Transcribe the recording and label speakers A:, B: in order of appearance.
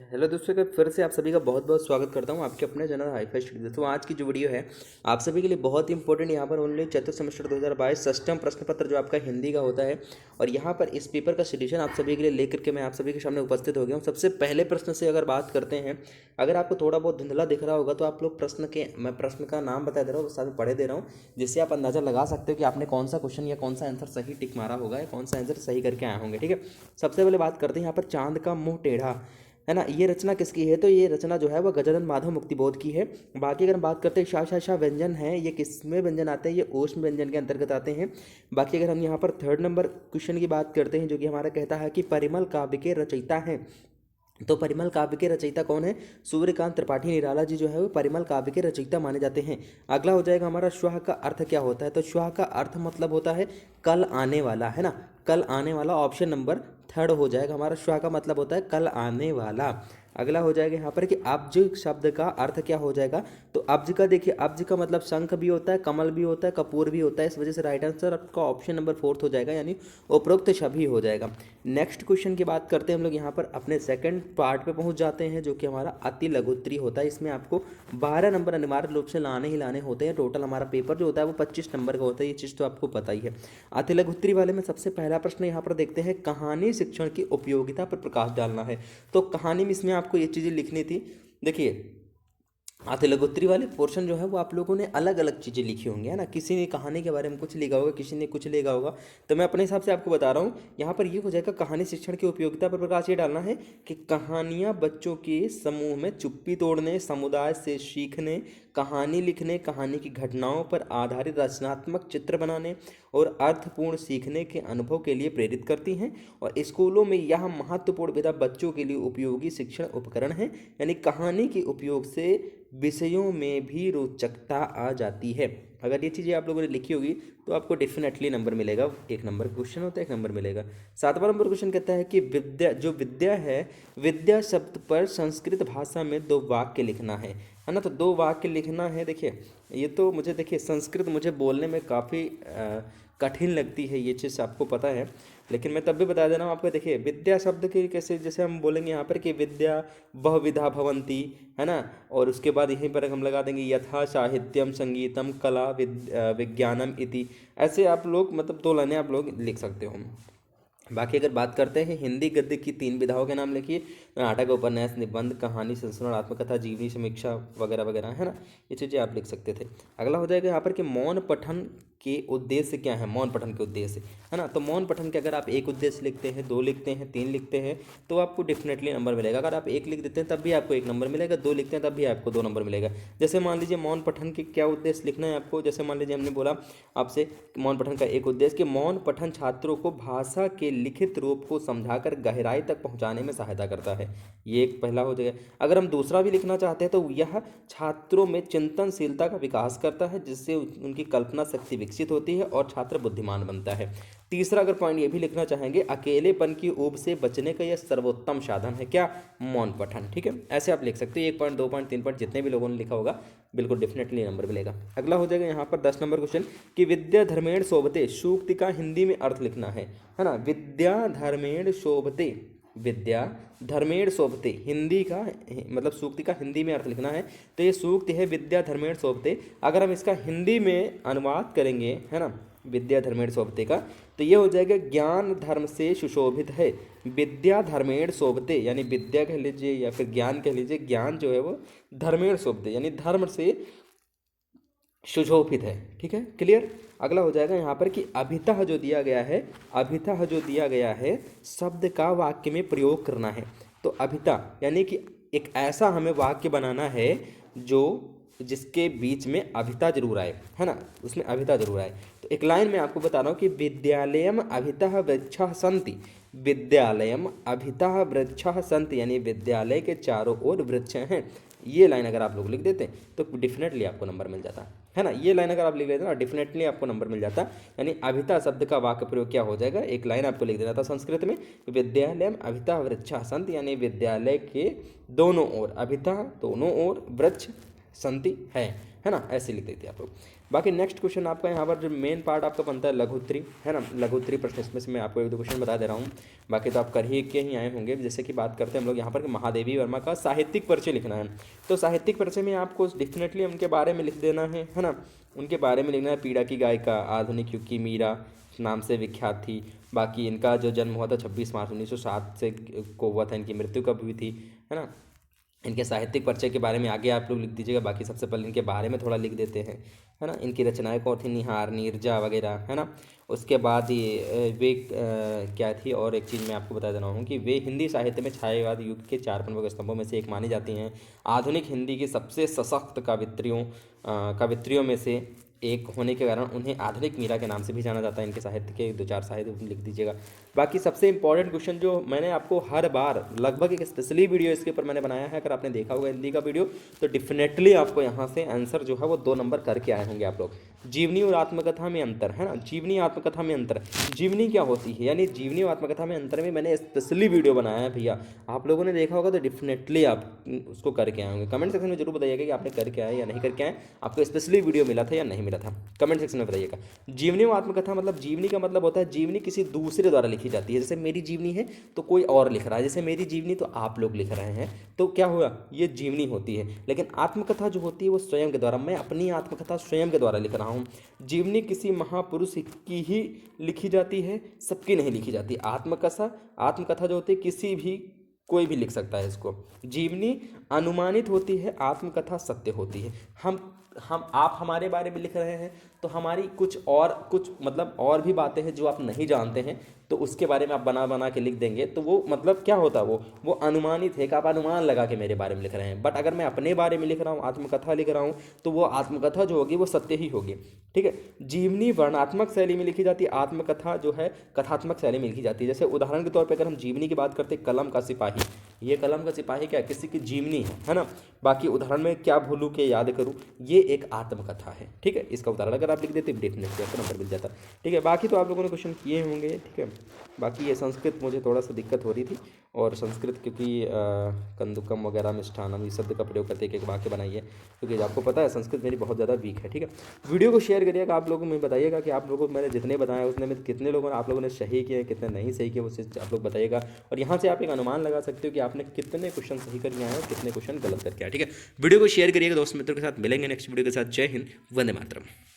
A: Hello दोस्तों, एक बार फिर से आप सभी का बहुत बहुत स्वागत करता हूं आपके अपने चैनल हाईफाई स्टडी। दोस्तों आज की जो वीडियो है आप सभी के लिए बहुत ही इंपॉर्टेंट। यहां पर ओनली चतुर्थ सेमेस्टर 2022 षष्ठम प्रश्न पत्र जो आपका हिंदी का होता है, और यहां पर इस पेपर का सॉल्यूशन आप सभी के लिए लेकर के मैं आप सभी के सामने उपस्थित हो गया हूं। सबसे पहले प्रश्न से अगर बात करते हैं, अगर आपको थोड़ा बहुत धुंधला दिख रहा होगा तो आप लोग मैं प्रश्न का नाम बता दे रहा हूँ, साथ में पढ़े दे रहा हूँ, जिससे आप अंदाजा लगा सकते हो कि आपने कौन सा क्वेश्चन या कौन सा आंसर सही टिक मारा होगा या कौन सा आंसर सही करके आए होंगे। ठीक है, सबसे पहले बात करते हैं यहाँ पर चांद का मुंह टेढ़ा, है ना। ये रचना किसकी है? तो ये रचना जो है वह गजानन माधव मुक्तिबोध की है। बाकी अगर हम बात करते हैं शाह व्यंजन है, ये किस में व्यंजन आते हैं? ये ऊष्म व्यंजन के अंतर्गत आते हैं। बाकी अगर हम यहाँ पर थर्ड नंबर क्वेश्चन की बात करते हैं, जो कि हमारा कहता है कि परिमल काव्य के रचयिता हैं, तो परिमल काव्य के रचयिता कौन है? सूर्यकांत त्रिपाठी निराला जी जो है वो परिमल काव्य के रचयिता माने जाते हैं। अगला हो जाएगा हमारा श्वः का अर्थ क्या होता है? तो श्वः का अर्थ मतलब होता है कल आने वाला, है ना। कल आने वाला ऑप्शन नंबर थर्ड हो जाएगा हमारा। श्वः का मतलब होता है कल आने वाला। अगला हो जाएगा यहाँ पर कि अब्ज शब्द का अर्थ क्या हो जाएगा? तो अब्ज का देखिए, अब्ज का मतलब शंख भी होता है, कमल भी होता है, कपूर भी होता है। इस वजह से राइट आंसर आपका ऑप्शन नंबर फोर्थ हो जाएगा, यानी उपरोक्त सभी हो जाएगा। नेक्स्ट क्वेश्चन की बात करते हैं हम लोग यहाँ पर अपने सेकंड पार्ट पे पहुँच जाते हैं, जो कि हमारा अति लघुत्तरी होता है। इसमें आपको 12 नंबर अनिवार्य रूप से लाने ही लाने होते हैं। टोटल हमारा पेपर जो होता है वो 25 नंबर का होता है, ये चीज़ तो आपको पता ही है। अति लघुत्तरी वाले में सबसे पहला प्रश्न यहाँ पर देखते हैं, कहानी शिक्षण की उपयोगिता पर प्रकाश डालना है। तो कहानी में इसमें आपको ये चीज़ें लिखनी थी। देखिए, अति लघुत्तरी वाले पोर्शन जो है वो आप लोगों ने अलग अलग चीज़ें लिखी होंगी, है ना। किसी ने कहानी के बारे में कुछ लिखा होगा, किसी ने कुछ लिखा होगा। तो मैं अपने हिसाब से आपको बता रहा हूँ, यहाँ पर ये हो जाएगा कहानी शिक्षण की उपयोगिता पर प्रकाश ये डालना है कि कहानियाँ बच्चों के समूह में चुप्पी तोड़ने, समुदाय से सीखने, कहानी लिखने, कहानी की घटनाओं पर आधारित रचनात्मक चित्र बनाने और अर्थपूर्ण सीखने के अनुभव के लिए प्रेरित करती हैं। और स्कूलों में यह महत्वपूर्ण विधा बच्चों के लिए उपयोगी शिक्षण उपकरण है, यानी कहानी के उपयोग से विषयों में भी रोचकता आ जाती है। अगर ये चीज़ें आप लोगों ने लिखी होगी तो आपको डेफिनेटली नंबर मिलेगा। एक नंबर क्वेश्चन होता है, एक नंबर मिलेगा। सातवां नंबर क्वेश्चन कहता है कि विद्या है, विद्या शब्द पर संस्कृत भाषा में दो वाक्य लिखना है ना। तो दो वाक्य लिखना है। देखिए, ये तो मुझे, देखिए संस्कृत मुझे बोलने में काफ़ी कठिन लगती है, ये चीज़ आपको पता है, लेकिन मैं तब भी बता दे रहा हूँ आपको। देखिए, विद्या शब्द के कैसे, जैसे हम बोलेंगे यहाँ पर कि विद्या बहुविधा भवंती, है ना। और उसके बाद यहीं पर हम लगा देंगे यथा साहित्यम संगीतम कला विज्ञानम इति। ऐसे आप लोग मतलब दो लाइनें आप लोग लिख सकते हो। बाकी अगर बात करते हैं हिंदी गद्य की 3 विधाओं के नाम लिखिए। नाटक, उपन्यास, निबंध, कहानी संस्मरण, आत्मकथा, जीवनी समीक्षा वगैरह वगैरह, है ना। ये चीज़ें आप लिख सकते थे। अगला हो जाएगा यहाँ पर कि मौन पठन के उद्देश्य क्या है? मौन पठन के उद्देश्य, है ना। तो मौन पठन के अगर आप एक उद्देश्य लिखते हैं, 2 लिखते हैं, 3 लिखते हैं, तो आपको डेफिनेटली नंबर मिलेगा। अगर आप 1 लिख देते हैं तब भी आपको 1 नंबर मिलेगा, 2 लिखते हैं तब भी आपको 2 नंबर मिलेगा। जैसे मान लीजिए मौन पठन के क्या उद्देश्य लिखना है आपको, जैसे मान लीजिए हमने बोला आपसे मौन पठन का एक उद्देश्य कि मौन पठन छात्रों को भाषा के लिखित रूप को समझाकर गहराई तक पहुंचाने में सहायता करता है। ये एक पहला हो जाएगा। अगर हम दूसरा भी लिखना चाहते हैं तो यह छात्रों में चिंतनशीलता का विकास करता है, जिससे उनकी कल्पना शक्ति विकसित होती है और छात्र बुद्धिमान बनता है। तीसरा अगर पॉइंट ये भी लिखना चाहेंगे, अकेलेपन की ऊब से बचने का यह सर्वोत्तम साधन है, क्या? मौन पठन। ठीक है, ऐसे आप लिख सकते हो। 1 पॉइंट, 2 पॉइंट, 3 पॉइंट, जितने भी लोगों ने लिखा होगा बिल्कुल डेफिनेटली नंबर मिलेगा। अगला हो जाएगा यहाँ पर 10 नंबर क्वेश्चन कि विद्या धर्मेण शोभते सूक्ति का हिंदी में अर्थ लिखना है ना। विद्या धर्मेण शोभते, विद्या धर्मेण शोभते, हिंदी का मतलब सूक्ति का हिंदी में अर्थ लिखना है। तो ये सूक्ति है विद्या धर्मेण शोभते। अगर हम इसका हिंदी में अनुवाद करेंगे, है ना, विद्या धर्मेण शोभते का, तो ये हो जाएगा ज्ञान धर्म से सुशोभित है। विद्या धर्मेण शोभते, यानी विद्या कह लीजिए या फिर ज्ञान कह लीजिए, ज्ञान जो है वो धर्मेण शोभते यानी धर्म से सुशोभित है। ठीक है, क्लियर। अगला हो जाएगा यहाँ पर कि अभितः जो दिया गया है, अभितः जो दिया गया है शब्द का वाक्य में प्रयोग करना है। तो अभितः यानी कि एक ऐसा हमें वाक्य बनाना है जो जिसके बीच में अभिता जरूर आए, है ना, उसमें अभिता जरूर आए। तो एक लाइन में आपको बता रहा हूँ कि विद्यालयम अभितः वृक्षः सन्ति, विद्यालयम अभितः वृक्षः सन्ति, यानी विद्यालय के चारों ओर वृक्ष हैं। ये लाइन अगर आप लोग लिख देते तो डेफिनेटली आपको नंबर मिल जाता है ना। ये लाइन अगर आप लिख लेते ना डेफिनेटली आपको नंबर मिल जाता। यानी अभिता शब्द का वाक्य प्रयोग क्या हो जाएगा, एक लाइन आपको लिख देना था संस्कृत में, विद्यालय अभिता वृक्षा संति, यानी विद्यालय के दोनों ओर, अभिता दोनों ओर, वृक्ष संति है है ना, ऐसे लिख देते आप लोग। बाकी नेक्स्ट क्वेश्चन आपका यहाँ पर जो मेन पार्ट आपका बनता है लघुत्तरी, है ना, लघुत्तरी प्रश्न, इसमें से मैं आपको एक दो क्वेश्चन बता दे रहा हूँ, बाकी तो आप कर ही के ही आए होंगे। जैसे कि बात करते हैं हम लोग यहाँ पर कि महादेवी वर्मा का साहित्यिक परिचय लिखना है, तो साहित्यिक परिचय में आपको डेफिनेटली उनके बारे में लिख देना है ना, उनके बारे में लिखना है। पीड़ा की गायिका, आधुनिक युग की मीरा नाम से विख्यात थी। बाकी इनका जो जन्म हुआ था 26 मार्च 1907 से को हुआ था, इनकी मृत्यु कब हुई थी, है ना। इनके साहित्यिक परिचय के बारे में आगे आप लोग लिख दीजिएगा। बाकी सबसे पहले इनके बारे में थोड़ा लिख देते हैं, है ना। इनकी रचनाएं कौन थी, निहार, नीरजा वगैरह, है ना। उसके बाद ये वे क्या थी, और एक चीज़ मैं आपको बता दे रहा हूँ कि वे हिंदी साहित्य में छायावाद युग के 4 प्रमुख स्तंभों में से एक मानी जाती हैं। आधुनिक हिंदी की सबसे सशक्त कवित्रियों में से एक होने के कारण उन्हें आधुनिक मीरा के नाम से भी जाना जाता है। इनके साहित्य के 2-4 साहित्य लिख दीजिएगा। बाकी सबसे इंपॉर्टेंट क्वेश्चन जो मैंने आपको हर बार लगभग एक स्पेशली वीडियो इसके ऊपर मैंने बनाया है, अगर आपने देखा होगा हिंदी का वीडियो, तो डेफिनेटली आपको यहाँ से आंसर जो है वो 2 नंबर करके आए होंगे आप लोग। जीवनी और आत्मकथा में अंतर, है ना, जीवनी आत्मकथा में अंतर। जीवनी क्या होती है, यानी जीवनी और आत्मकथा में अंतर में मैंने स्पेशली वीडियो बनाया है भैया, आप लोगों ने देखा होगा तो डेफिनेटली आप उसको करके आए होंगे। कमेंट सेक्शन में जरूर बताइएगा कि आपने करके आए या नहीं करके आए, आपको स्पेशली वीडियो मिला था या नहीं मिला था, कमेंट सेक्शन में बताइएगा। जीवनी और आत्मकथा मतलब, जीवनी का मतलब होता है जीवनी किसी दूसरे द्वारा लिखी जाती है। जैसे मेरी जीवनी है तो कोई और लिख रहा है, जैसे मेरी जीवनी तो आप लोग लिख रहे हैं, तो क्या हुआ, ये जीवनी होती है। लेकिन आत्मकथा जो होती है वो स्वयं के द्वारा, मैं अपनी आत्मकथा स्वयं के द्वारा लिख रहा हूँ। जीवनी किसी महापुरुष की ही लिखी जाती है, सबकी नहीं लिखी जाती। आत्मकथा जो होती है किसी भी कोई भी लिख सकता है इसको। जीवनी अनुमानित होती है, आत्मकथा सत्य होती है। आप हमारे बारे में लिख रहे हैं तो हमारी कुछ मतलब और भी बातें हैं जो आप नहीं जानते हैं, तो उसके बारे में आप बना बना के लिख देंगे, तो वो मतलब क्या होता है, वो अनुमानित है कि आप अनुमान लगा के मेरे बारे में लिख रहे हैं। बट अगर मैं अपने बारे में लिख रहा हूँ, आत्मकथा लिख रहा हूँ, तो वो आत्मकथा जो होगी वो सत्य ही होगी, ठीक है। जीवनी वर्णात्मक शैली में लिखी जाती है, आत्मकथा जो है कथात्मक शैली में लिखी जाती है। जैसे उदाहरण के तौर पर अगर हम जीवनी की बात करते हैं, कलम का सिपाही, ये कलम का सिपाही क्या किसी की जीवनी है ना। बाकी उदाहरण में क्या भूलूं के याद करूं, ये एक आत्मकथा है, ठीक है। इसका उदाहरण अगर आप लिख देते डेफिनेटली आपको नंबर मिल जाता, ठीक है। बाकी तो आप लोगों ने क्वेश्चन किए होंगे, ठीक है। बाकी ये संस्कृत मुझे थोड़ा सा दिक्कत हो रही थी, और संस्कृत क्योंकि कंदुकम वगैरह मिष्ठानम इस शब्द का प्रयोग करते एक वाक्य बनाइए, क्योंकि आपको पता है संस्कृत मेरी बहुत ज़्यादा वीक है, ठीक है। वीडियो को शेयर करिएगा, आप लोगों में बताइएगा कि आप लोगों को मैंने जितने बताया उसने में कितने लोगों ने आप लोगों ने सही किया, कितने नहीं सही किया, उससे आप लोग बताइएगा। और यहाँ से आप एक अनुमान लगा सकते हो कि आपने कितने क्वेश्चन सही करके आए और कितने क्वेश्चन गलत करके आए, ठीक है। वीडियो को शेयर करिएगा दोस्त मित्रों के साथ। मिलेंगे नेक्स्ट वीडियो के साथ। जय हिंद, वंदे मातरम।